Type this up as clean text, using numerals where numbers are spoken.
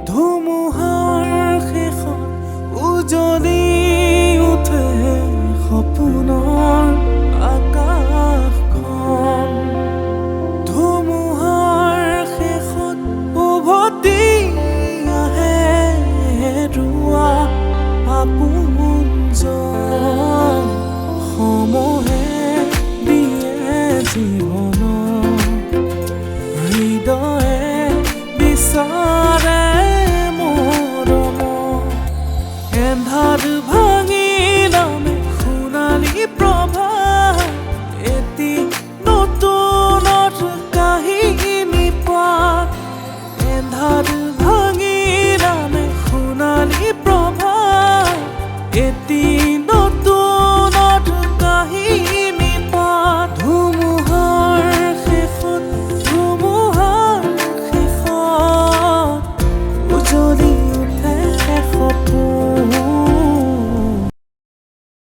ধুমুহাৰ শেষত উজলি উঠে সপোনৰ আকাশখন। ধুমুহাৰ শেষত উভতি আহে ৰুৱা আপোনজন। সময়ে দিয়ে জীৱনক হৃদয়ে বিচাৰে মৰমক। এন্ধাৰ ভাঙি নামে সোণালী প্ৰভাত, এটি নতুনত কাহিনী পাত। এন্ধাৰ ভাঙি নামে সোণালী প্ৰভাত, এটি নতুনত কাহিনী পাত। ধুমুহাৰ শেষত উজলি